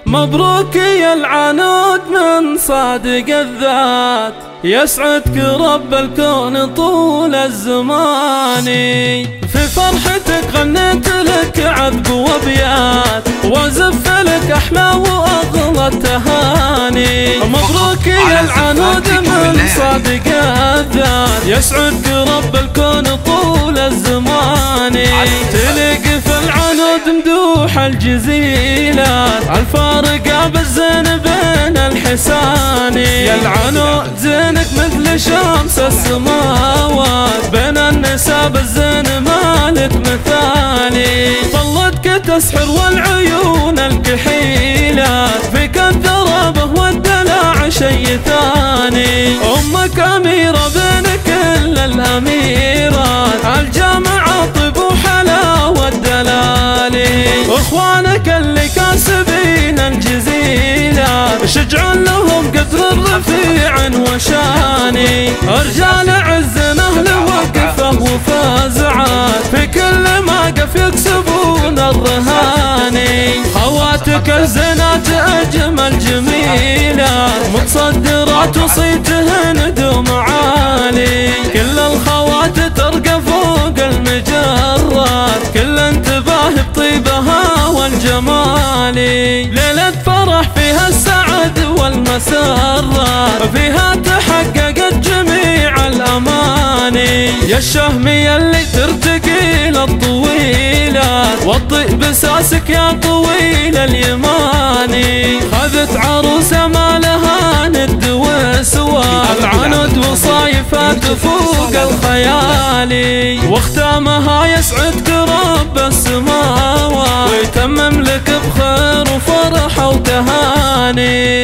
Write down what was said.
مبروك يا العنود من صادق الذات، يسعدك رب الكون طول الزمان. في فرحتك غنيت لك عذب وابيات، وازف لك احلى واغلى التهاني. مبروك يا العنود من صادق الذات، يسعدك رب الكون طول الزمان. تلق في العنود مدوح الجزيلات، الفارقة بالزين بين الحسان. يا العنود زينك مثل شمس السماوات، بين النساء بالزين مالك مثالي. ظلتك تسحر والعيون الكحيلات، فيك الثرابة والدلع شي ثاني. أمك أميرة بين كل الأميرات، الجامعة طيب وحلاوة الدلالي. أخوانك اللي كاسبين الجزيلات، شجع لهم قدر الرفيع وشاني. رجال عز أهل وقفة وفازعات، في كل موقف يكسبون الرهاني. خواتك الزينات أجمل جميلات، متصدرات وصيتهن دوم عالي. كل الخوات ترقى فوق المجرات، كل انتباه بطيبها والجمال. ليلة فرح فيها السعد والمسرات، فيها تحققت جميع الأماني. يا الشهمية اللي ترتقي للطويلات، وطئ بساسك يا طويل اليماني. خذت عروسة ما لها ند وسواد، العنود وصايفات فوق الخيالي. واختامها يسعدك رب السماوات، ويتمم لك بخير وفرحة وتهاني.